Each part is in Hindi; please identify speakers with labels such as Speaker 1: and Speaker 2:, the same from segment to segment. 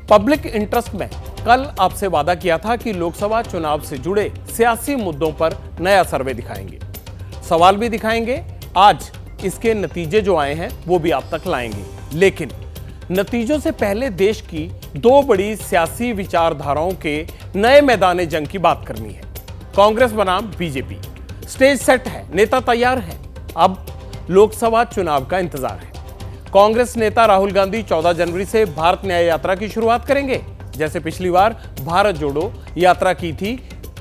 Speaker 1: पब्लिक इंटरेस्ट में कल आपसे वादा किया था कि लोकसभा चुनाव से जुड़े सियासी मुद्दों पर नया सर्वे दिखाएंगे, सवाल भी दिखाएंगे। आज इसके नतीजे जो आए हैं वो भी आप तक लाएंगे, लेकिन नतीजों से पहले देश की दो बड़ी सियासी विचारधाराओं के नए मैदान जंग की बात करनी है। कांग्रेस बनाम बीजेपी, स्टेज सेट है, नेता तैयार हैं, अब लोकसभा चुनाव का इंतजार है। कांग्रेस नेता राहुल गांधी 14 जनवरी से भारत न्याय यात्रा की शुरुआत करेंगे। जैसे पिछली बार भारत जोड़ो यात्रा की थी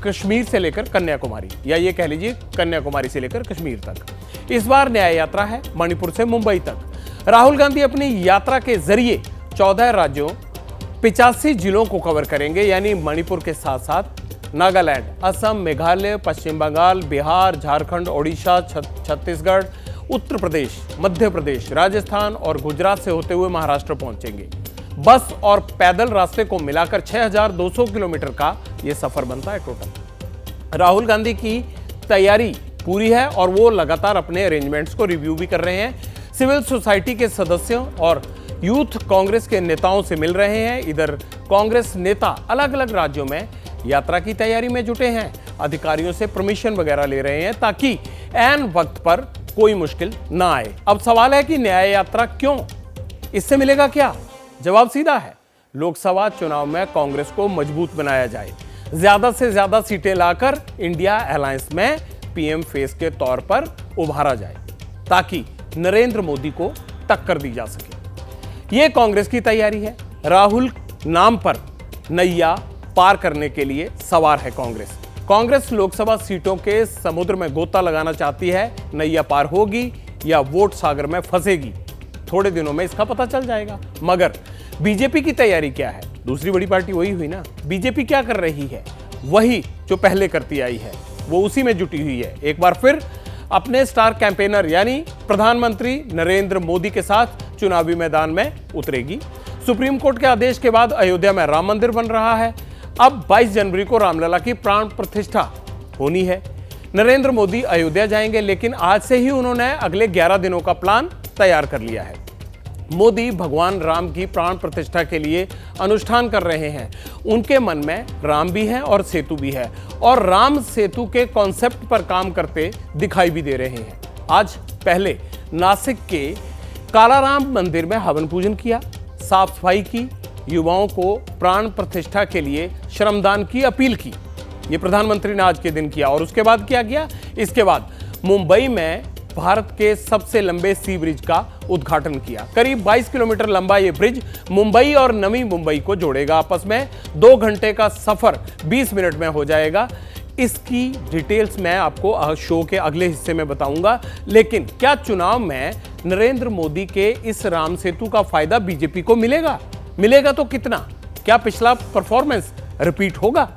Speaker 1: कश्मीर से लेकर कन्याकुमारी, या ये कह लीजिए कन्याकुमारी से लेकर कश्मीर तक। इस बार न्याय यात्रा है मणिपुर से मुंबई तक। राहुल गांधी अपनी यात्रा के जरिए 14 राज्यों 85 जिलों को कवर करेंगे, यानी मणिपुर के साथ साथ नागालैंड, असम, मेघालय, पश्चिम बंगाल, बिहार, झारखंड, ओडिशा, छत्तीसगढ़, उत्तर प्रदेश, मध्य प्रदेश, राजस्थान और गुजरात से होते हुए महाराष्ट्र पहुंचेंगे। बस और पैदल रास्ते को मिलाकर 6200 किलोमीटर का यह सफर बनता है टोटल। राहुल गांधी की तैयारी पूरी है और वो लगातार अपने अरेंजमेंट्स को रिव्यू भी कर रहे हैं। सिविल सोसाइटी के सदस्यों और यूथ कांग्रेस के नेताओं से मिल रहे हैं। इधर कांग्रेस नेता अलग अलग राज्यों में यात्रा की तैयारी में जुटे हैं, अधिकारियों से परमिशन वगैरह ले रहे हैं ताकि ऐन वक्त पर कोई मुश्किल ना आए। अब सवाल है कि न्याय यात्रा क्यों, इससे मिलेगा क्या? जवाब सीधा है, लोकसभा चुनाव में कांग्रेस को मजबूत बनाया जाए, ज्यादा से ज्यादा सीटें लाकर इंडिया अलायंस में पीएम फेस के तौर पर उभारा जाए ताकि नरेंद्र मोदी को टक्कर दी जा सके। यह कांग्रेस की तैयारी है। राहुल नाम पर नैया पार करने के लिए सवार है कांग्रेस लोकसभा सीटों के समुद्र में गोता लगाना चाहती है। नैया पार होगी या वोट सागर में फंसेगी, थोड़े दिनों में इसका पता चल जाएगा। मगर बीजेपी की तैयारी क्या है? दूसरी बड़ी पार्टी वही हुई ना। बीजेपी क्या कर रही है? वही जो पहले करती आई है, वो उसी में जुटी हुई है। एक बार फिर अपने स्टार कैंपेनर यानी प्रधानमंत्री नरेंद्र मोदी के साथ चुनावी मैदान में उतरेगी। सुप्रीम कोर्ट के आदेश के बाद अयोध्या में राम मंदिर बन रहा है। अब 22 जनवरी को रामलला की प्राण प्रतिष्ठा होनी है। नरेंद्र मोदी अयोध्या जाएंगे, लेकिन आज से ही उन्होंने अगले 11 दिनों का प्लान तैयार कर लिया है। मोदी भगवान राम की प्राण प्रतिष्ठा के लिए अनुष्ठान कर रहे हैं। उनके मन में राम भी है और सेतु भी है, और राम सेतु के कॉन्सेप्ट पर काम करते दिखाई भी दे रहे हैं। आज पहले नासिक के कालाराम मंदिर में हवन पूजन किया, साफ सफाई की, युवाओं को प्राण प्रतिष्ठा के लिए श्रमदान की अपील की। यह प्रधानमंत्री ने आज के दिन किया। और उसके बाद क्या किया? इसके बाद मुंबई में भारत के सबसे लंबे सी ब्रिज का उद्घाटन किया। करीब 22 किलोमीटर लंबा यह ब्रिज मुंबई और नवी मुंबई को जोड़ेगा आपस में। 2 घंटे का सफर 20 मिनट में हो जाएगा। इसकी डिटेल्स मैं आपको शो के अगले हिस्से में बताऊंगा। लेकिन क्या चुनाव में नरेंद्र मोदी के इस राम सेतु का फायदा बीजेपी को मिलेगा? मिलेगा तो कितना? क्या पिछला परफॉर्मेंस रिपीट होगा?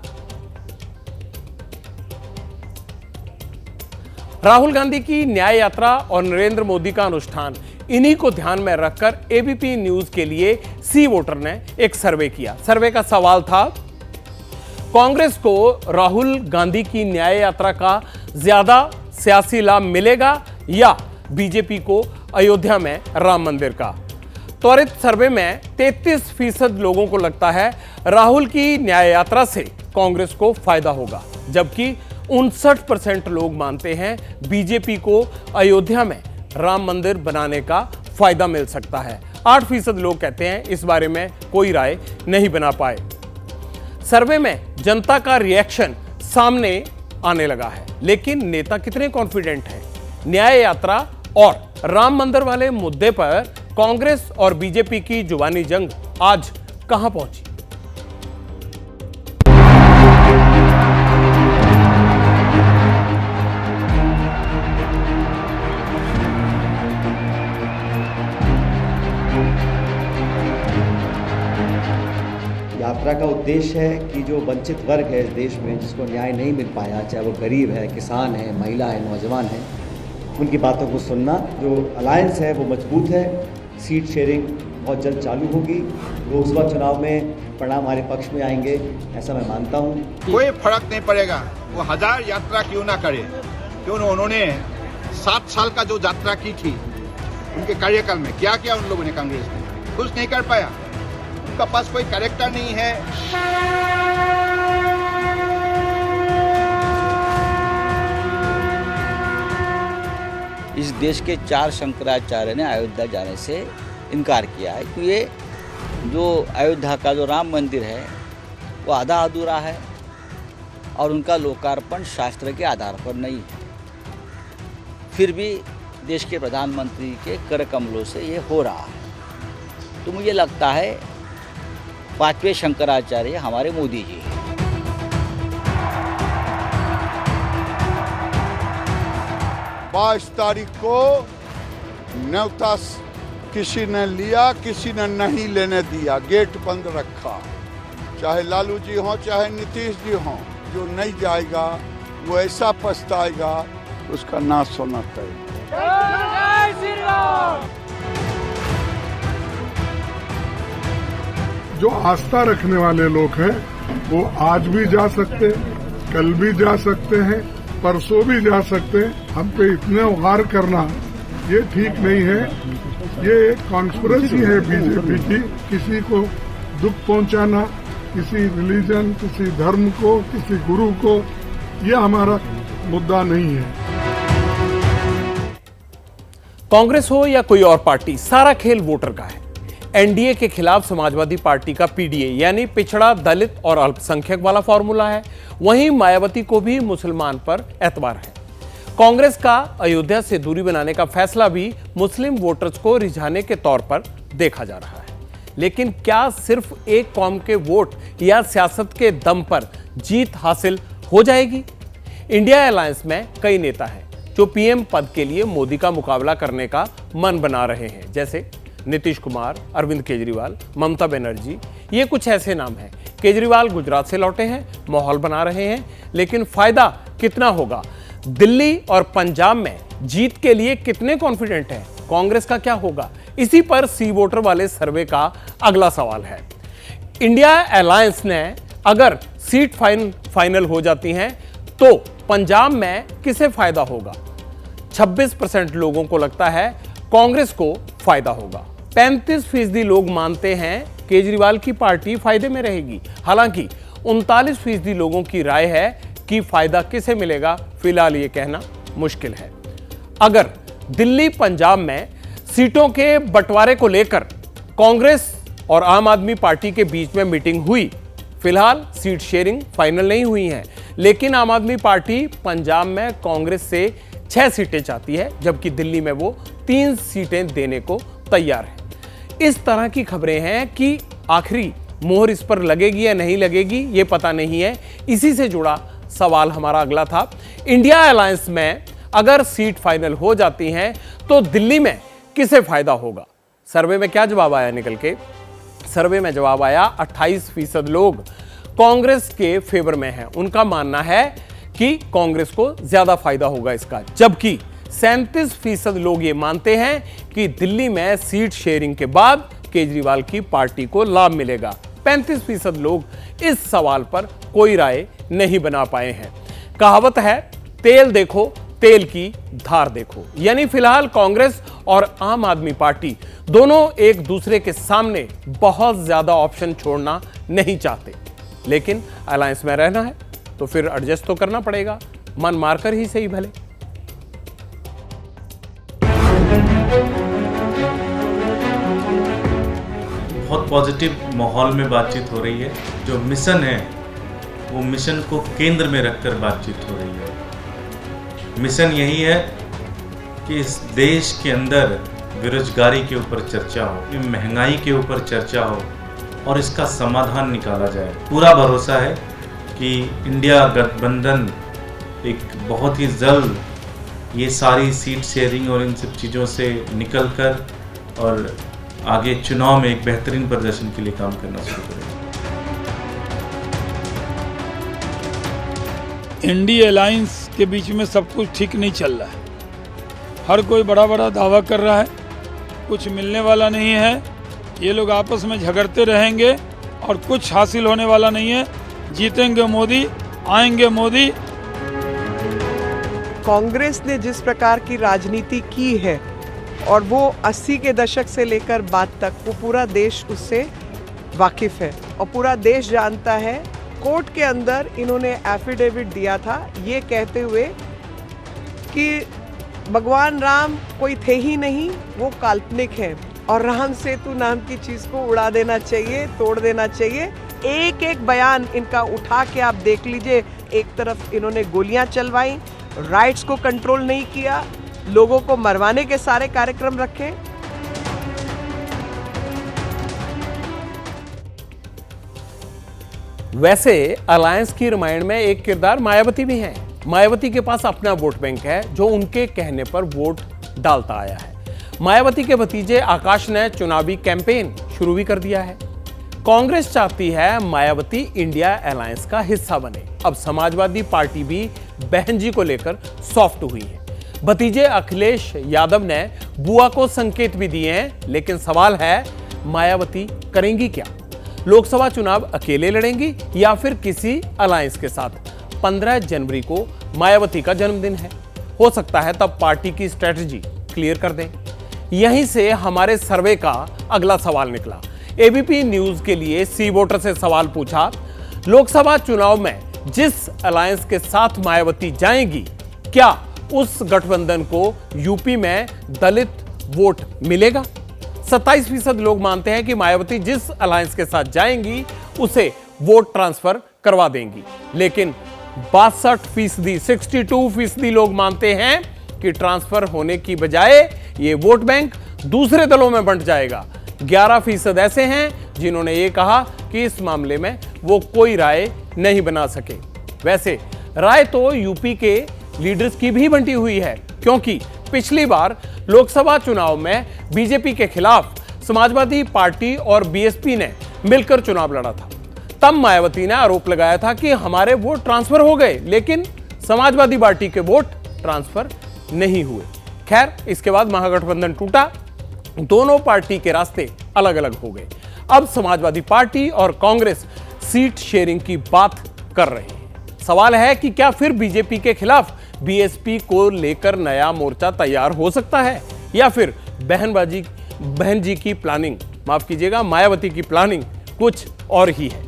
Speaker 1: राहुल गांधी की न्याय यात्रा और नरेंद्र मोदी का अनुष्ठान, इन्हीं को ध्यान में रखकर एबीपी न्यूज के लिए सी वोटर ने एक सर्वे किया। सर्वे का सवाल था, कांग्रेस को राहुल गांधी की न्याय यात्रा का ज्यादा सियासी लाभ मिलेगा या बीजेपी को अयोध्या में राम मंदिर का? त्वरित सर्वे में 33% लोगों को लगता है राहुल की न्याय यात्रा से कांग्रेस को फायदा होगा, जबकि 59% लोग मानते हैं बीजेपी को अयोध्या में राम मंदिर बनाने का फायदा मिल सकता है। 8% लोग कहते हैं इस बारे में कोई राय नहीं बना पाए। सर्वे में जनता का रिएक्शन सामने आने लगा है, लेकिन नेता कितने कॉन्फिडेंट हैं? न्याय यात्रा और राम मंदिर वाले मुद्दे पर कांग्रेस और बीजेपी की जुबानी जंग आज कहां पहुंची?
Speaker 2: यात्रा का उद्देश्य है कि जो वंचित वर्ग है इस देश में, जिसको न्याय नहीं मिल पाया, चाहे वो गरीब है, किसान है, महिला है, नौजवान है, उनकी बातों को सुनना। जो अलायंस है वो मजबूत है। सीट शेयरिंग बहुत जल्द चालू होगी। लोकसभा चुनाव में परिणाम हमारे पक्ष में आएंगे, ऐसा मैं मानता हूँ।
Speaker 3: कोई फर्क नहीं पड़ेगा, वो 1000 यात्रा क्यों ना करे, क्यों उन्होंने 7 साल का जो यात्रा की थी, उनके कार्यकाल में क्या किया उन लोगों ने? कांग्रेस ने कुछ नहीं कर पाया। उनका पास कोई कैरेक्टर नहीं है।
Speaker 4: इस देश के 4 शंकराचार्य ने अयोध्या जाने से इनकार किया है कि ये जो अयोध्या का जो राम मंदिर है वो आधा अधूरा है और उनका लोकार्पण शास्त्र के आधार पर नहीं है। फिर भी देश के प्रधानमंत्री के कर कमलों से ये हो रहा है। तो मुझे लगता है 5वें शंकराचार्य हमारे मोदी जी हैं।
Speaker 5: 22 तारीख को न्योता किसी ने लिया, किसी ने नहीं लेने दिया, गेट बंद रखा। चाहे लालू जी हों चाहे नीतीश जी हों, जो नहीं जाएगा वो ऐसा पछताएगा उसका नाश होना तय।
Speaker 6: जो आस्था रखने वाले लोग हैं वो आज भी जा सकते, कल भी जा सकते हैं, परसों भी जा सकते हैं। हम पे इतने उगार करना ये ठीक नहीं है। ये एक कॉन्स्पिरेसी है बीजेपी की, किसी को दुख पहुंचाना, किसी रिलीजन, किसी धर्म को, किसी गुरु को, ये हमारा मुद्दा नहीं है।
Speaker 1: कांग्रेस हो या कोई और पार्टी, सारा खेल वोटर का है। एनडीए के खिलाफ समाजवादी पार्टी का पीडीए यानी पिछड़ा, दलित और अल्पसंख्यक वाला फॉर्मूला है। वहीं मायावती को भी मुसलमान पर एतबार है। कांग्रेस का अयोध्या से दूरी बनाने का फैसला भी मुस्लिम वोटर्स को रिझाने के तौर पर देखा जा रहा है। लेकिन क्या सिर्फ एक कौम के वोट या सियासत के दम पर जीत हासिल हो जाएगी? इंडिया अलायंस में कई नेता हैं जो पीएम पद के लिए मोदी का मुकाबला करने का मन बना रहे हैं, जैसे नीतीश कुमार, अरविंद केजरीवाल, ममता बनर्जी। ये कुछ ऐसे नाम हैं। केजरीवाल गुजरात से लौटे हैं, माहौल बना रहे हैं, लेकिन फायदा कितना होगा? दिल्ली और पंजाब में जीत के लिए कितने कॉन्फिडेंट हैं? कांग्रेस का क्या होगा? इसी पर सी वोटर वाले सर्वे का अगला सवाल है। इंडिया अलायंस ने अगर सीट फाइनल हो जाती हैं तो पंजाब में किसे फायदा होगा? 26% लोगों को लगता है कांग्रेस को फायदा होगा। 35% लोग मानते हैं केजरीवाल की पार्टी फायदे में रहेगी। हालांकि 39% लोगों की राय है कि फायदा किसे मिलेगा, फिलहाल ये कहना मुश्किल है। अगर दिल्ली पंजाब में सीटों के बंटवारे को लेकर कांग्रेस और आम आदमी पार्टी के बीच में मीटिंग हुई, फिलहाल सीट शेयरिंग फाइनल नहीं हुई है, लेकिन आम आदमी पार्टी पंजाब में कांग्रेस से 6 सीटें चाहती है, जबकि दिल्ली में वो 3 सीटें देने को तैयार है। इस तरह की खबरें हैं कि आखिरी मोहर इस पर लगेगी या नहीं लगेगी ये पता नहीं है। इसी से जुड़ा सवाल हमारा अगला था। इंडिया अलायंस में अगर सीट फाइनल हो जाती हैं तो दिल्ली में किसे फायदा होगा? सर्वे में क्या जवाब आया निकल के? सर्वे में जवाब आया 28% लोग कांग्रेस के फेवर में हैं। उनका मानना है कि कांग्रेस को ज्यादा फायदा होगा इसका, जबकि 37% लोग ये मानते हैं कि दिल्ली में सीट शेयरिंग के बाद केजरीवाल की पार्टी को लाभ मिलेगा। 35% लोग इस सवाल पर कोई राय नहीं बना पाए हैं। कहावत है, तेल देखो तेल की धार देखो। यानी फिलहाल कांग्रेस और आम आदमी पार्टी दोनों एक दूसरे के सामने बहुत ज्यादा ऑप्शन छोड़ना नहीं चाहते, लेकिन अलायंस में रहना है तो फिर एडजस्ट तो करना पड़ेगा, मन मारकर ही सही भले।
Speaker 7: बहुत पॉजिटिव माहौल में बातचीत हो रही है। जो मिशन है वो मिशन को केंद्र में रखकर बातचीत हो रही है। मिशन यही है कि इस देश के अंदर बेरोजगारी के ऊपर चर्चा हो, महंगाई के ऊपर चर्चा हो और इसका समाधान निकाला जाए। पूरा भरोसा है कि इंडिया गठबंधन एक बहुत ही जल्द ये सारी सीट शेयरिंग और इन सब चीज़ों से निकलकर और आगे चुनाव में एक बेहतरीन प्रदर्शन के लिए काम करना शुरू करेगा।
Speaker 8: इंडिया अलायंस के बीच में सब कुछ ठीक नहीं चल रहा है। हर कोई बड़ा बड़ा दावा कर रहा है, कुछ मिलने वाला नहीं है। ये लोग आपस में झगड़ते रहेंगे और कुछ हासिल होने वाला नहीं है। जीतेंगे मोदी, आएंगे मोदी।
Speaker 9: कांग्रेस ने जिस प्रकार की राजनीति की है और वो 80 के दशक से लेकर बाद तक वो पूरा देश उससे वाकिफ है और पूरा देश जानता है। कोर्ट के अंदर इन्होंने एफिडेविट दिया था ये कहते हुए कि भगवान राम कोई थे ही नहीं, वो काल्पनिक हैं और राम सेतु नाम की चीज़ को उड़ा देना चाहिए, तोड़ देना चाहिए। एक एक बयान इनका उठा के आप देख लीजिए। एक तरफ इन्होंने गोलियां चलवाई, राइट्स को कंट्रोल नहीं किया, लोगों को मरवाने के सारे कार्यक्रम रखे।
Speaker 1: वैसे अलायंस की रामायण में एक किरदार मायावती भी है। मायावती के पास अपना वोट बैंक है जो उनके कहने पर वोट डालता आया है। मायावती के भतीजे आकाश ने चुनावी कैंपेन शुरू भी कर दिया है। कांग्रेस चाहती है मायावती इंडिया अलायंस का हिस्सा बने। अब समाजवादी पार्टी भी बहन जी को लेकर सॉफ्ट हुई है। भतीजे अखिलेश यादव ने बुआ को संकेत भी दिए हैं, लेकिन सवाल है मायावती करेंगी क्या? लोकसभा चुनाव अकेले लड़ेंगी या फिर किसी अलायंस के साथ? 15 जनवरी को मायावती का जन्मदिन है। हो सकता है तब पार्टी की स्ट्रेटजी क्लियर कर दें। यहीं से हमारे सर्वे का अगला सवाल निकला। एबीपी न्यूज के लिए सी वोटर से सवाल पूछा, लोकसभा चुनाव में जिस अलायंस के साथ मायावती जाएंगी, क्या उस गठबंधन को यूपी में दलित वोट मिलेगा? 27% लोग मानते हैं कि मायावती जिस अलायंस के साथ जाएंगी उसे वोट ट्रांसफर करवा देंगी, लेकिन 62% लोग मानते हैं कि ट्रांसफर होने की बजाय ये वोट बैंक दूसरे दलों में बंट जाएगा। 11% ऐसे हैं जिन्होंने ये कहा कि इस मामले में वो कोई राय नहीं बना सके। वैसे राय तो यूपी के लीडर्स की भी बंटी हुई है, क्योंकि पिछली बार लोकसभा चुनाव में बीजेपी के खिलाफ समाजवादी पार्टी और बीएसपी ने मिलकर चुनाव लड़ा था। तब मायावती ने आरोप लगाया था कि हमारे वोट ट्रांसफर हो गए, लेकिन समाजवादी पार्टी के वोट ट्रांसफर नहीं हुए। खैर, इसके बाद महागठबंधन टूटा, दोनों पार्टी के रास्ते अलग अलग हो गए। अब समाजवादी पार्टी और कांग्रेस सीट शेयरिंग की बात कर रहे हैं। सवाल है कि क्या फिर बीजेपी के खिलाफ बीएसपी को लेकर नया मोर्चा तैयार हो सकता है, या फिर बहन जी की प्लानिंग, माफ कीजिएगा, मायावती की प्लानिंग कुछ और ही है।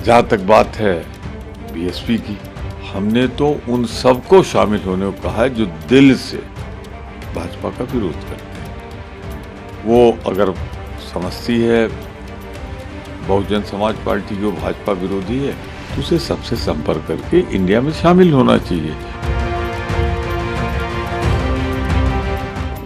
Speaker 5: जहां तक बात है बीएसपी की, हमने तो उन सबको शामिल होने को कहा है जो दिल से भाजपा का विरोध करते हैं। वो अगर समझती है बहुजन समाज पार्टी जो भाजपा विरोधी है, तो उसे सबसे संपर्क करके इंडिया में शामिल होना चाहिए।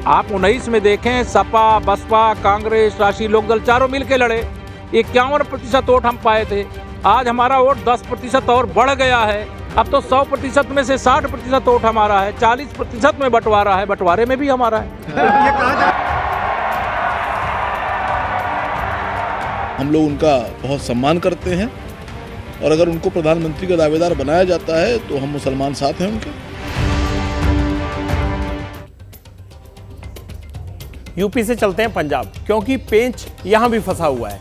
Speaker 10: आप 19 में देखें, सपा, बसपा, कांग्रेस, राष्ट्रीय लोकदल चारों मिलकर लड़े, 51% वोट हम पाए थे। आज हमारा वोट 10% और बढ़ गया है। अब तो 100% में से 60% वोट हमारा है, 40% में बंटवारा है, बंटवारे में भी हमारा है।
Speaker 11: हम लोग उनका बहुत सम्मान करते हैं और अगर उनको प्रधानमंत्री का दावेदार बनाया जाता है तो हम मुसलमान साथ हैं उनके।
Speaker 1: यूपी से चलते हैं पंजाब, क्योंकि पेंच यहां भी फंसा हुआ है।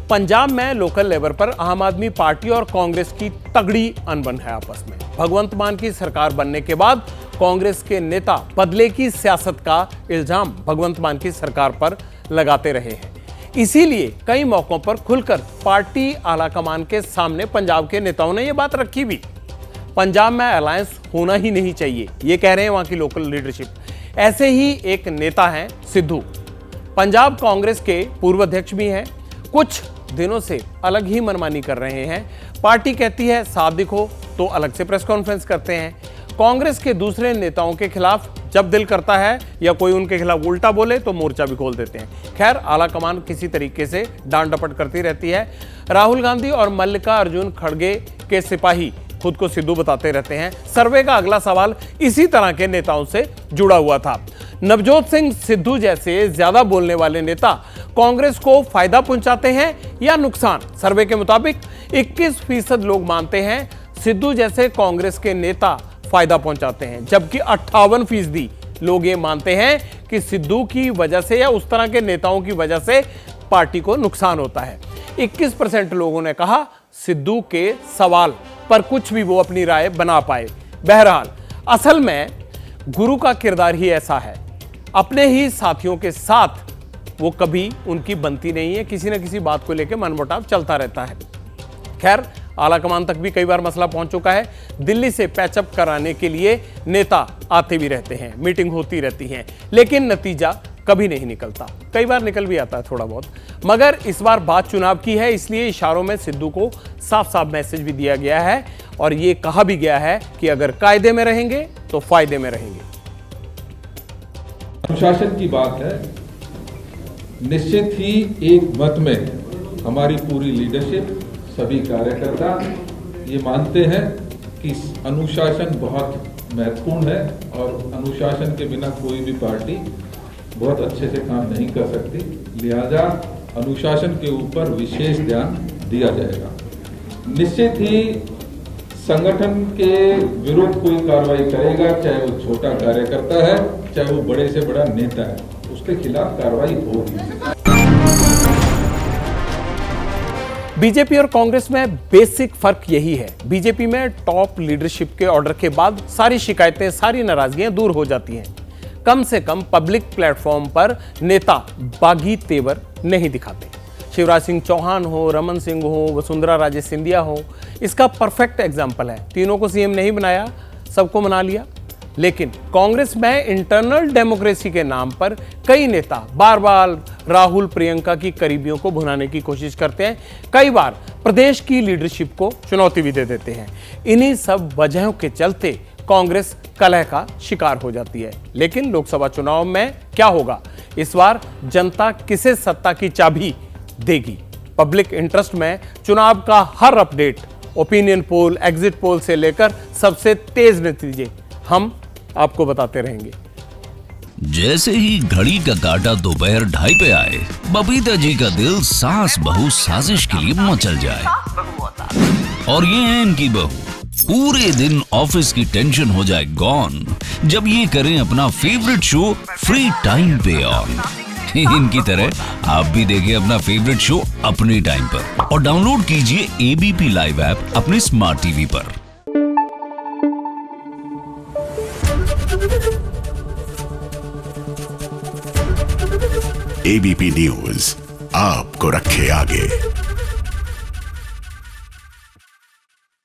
Speaker 1: पंजाब में लोकल लेवल पर आम आदमी पार्टी और कांग्रेस की तगड़ी अनबन है आपस में। भगवंत मान की सरकार बनने के बाद कांग्रेस के नेता बदले की सियासत का इल्जाम भगवंत मान की सरकार पर लगाते रहे हैं। इसीलिए कई मौकों पर खुलकर पार्टी आलाकमान के सामने पंजाब के नेताओं ने यह बात रखी भी। पंजाब में अलायंस होना ही नहीं चाहिए, ये कह रहे हैं वहां की लोकल लीडरशिप। ऐसे ही एक नेता हैं सिद्धू, पंजाब कांग्रेस के पूर्व अध्यक्ष भी हैं। कुछ दिनों से अलग ही मनमानी कर रहे हैं। पार्टी कहती है साथ दिखो तो अलग से प्रेस कॉन्फ्रेंस करते हैं। कांग्रेस के दूसरे नेताओं के खिलाफ जब दिल करता है या कोई उनके खिलाफ उल्टा बोले तो मोर्चा भी खोल देते हैं। खैर, आलाकमान किसी तरीके से डांट डपट करती रहती है। राहुल गांधी और मल्लिकार्जुन खड़गे के सिपाही खुद को सिद्धू बताते रहते हैं। सर्वे का अगला सवाल इसी तरह के नेताओं से जुड़ा हुआ था। नवजोत सिंह सिद्धू जैसे ज्यादा बोलने वाले नेता कांग्रेस को फायदा पहुंचाते हैं या नुकसान? सर्वे के मुताबिक 21% लोग मानते हैं सिद्धू जैसे कांग्रेस के नेता फायदा पहुंचाते हैं, जबकि 58% लोग ये मानते हैं कि सिद्धू की वजह से या उस तरह के नेताओं की वजह से पार्टी को नुकसान होता है। 21% लोगों ने कहा सिद्धू के सवाल पर कुछ भी वो अपनी राय बना पाए। बहरहाल, असल में गुरु का किरदार ही ऐसा है, अपने ही साथियों के साथ वो कभी उनकी बनती नहीं है, किसी न किसी बात को लेकर मनमुटाव चलता रहता है। खैर, आलाकमान तक भी कई बार मसला पहुंच चुका है। दिल्ली से पैचअप कराने के लिए नेता आते भी रहते हैं, मीटिंग होती रहती है, लेकिन नतीजा कभी नहीं निकलता। कई बार निकल भी आता है थोड़ा बहुत, मगर इस बार बात चुनाव की है, इसलिए इशारों में सिद्धू को साफ साफ मैसेज भी दिया गया है और ये कहा भी गया है कि अगर कायदे में रहेंगे तो फायदे में रहेंगे।
Speaker 12: अनुशासन की बात है, निश्चित ही एक मत में हमारी पूरी लीडरशिप, सभी कार्यकर्ता ये मानते हैं कि अनुशासन बहुत महत्वपूर्ण है और अनुशासन के बिना कोई भी पार्टी बहुत अच्छे से काम नहीं कर सकती। लिहाजा अनुशासन के ऊपर विशेष ध्यान दिया जाएगा। निश्चित ही संगठन के विरुद्ध कोई कार्रवाई करेगा, चाहे वो छोटा कार्यकर्ता है, चाहे वो बड़े से बड़ा नेता है, उसके खिलाफ कार्रवाई होगी।
Speaker 1: बीजेपी और कांग्रेस में बेसिक फर्क यही है, बीजेपी में टॉप लीडरशिप के ऑर्डर के बाद सारी शिकायतें, सारी नाराजगियां दूर हो जाती हैं। कम से कम पब्लिक प्लेटफॉर्म पर नेता बागी तेवर नहीं दिखाते। शिवराज सिंह चौहान हो, रमन सिंह हो, वसुंधरा राजे सिंधिया हो, इसका परफेक्ट एग्जाम्पल है। तीनों को सीएम नहीं बनाया, सबको मना लिया। लेकिन कांग्रेस में इंटरनल डेमोक्रेसी के नाम पर कई नेता बार बार राहुल प्रियंका की करीबियों को भुनाने की कोशिश करते हैं, कई बार प्रदेश की लीडरशिप को चुनौती भी दे देते हैं। इन्हीं सब वजहों के चलते कांग्रेस कलह का शिकार हो जाती है। लेकिन लोकसभा चुनाव में क्या होगा, इस बार जनता किसे सत्ता की चाबी देगी? पब्लिक इंटरेस्ट में चुनाव का हर update, opinion poll, exit poll से लेकर सबसे तेज नतीजे हम आपको बताते रहेंगे।
Speaker 13: जैसे ही घड़ी का काटा दोपहर 2:30 पे आए, बबीता जी का दिल सास बहू साजिश के लिए मचल जाए। और ये है इनकी बहू, पूरे दिन ऑफिस की टेंशन हो जाए गॉन जब ये करें अपना फेवरेट शो फ्री टाइम पे ऑन। इनकी तरह आप भी देखिए अपना फेवरेट शो अपने टाइम पर और डाउनलोड कीजिए एबीपी लाइव ऐप अपने स्मार्ट टीवी पर।
Speaker 14: एबीपी न्यूज आपको रखे आगे।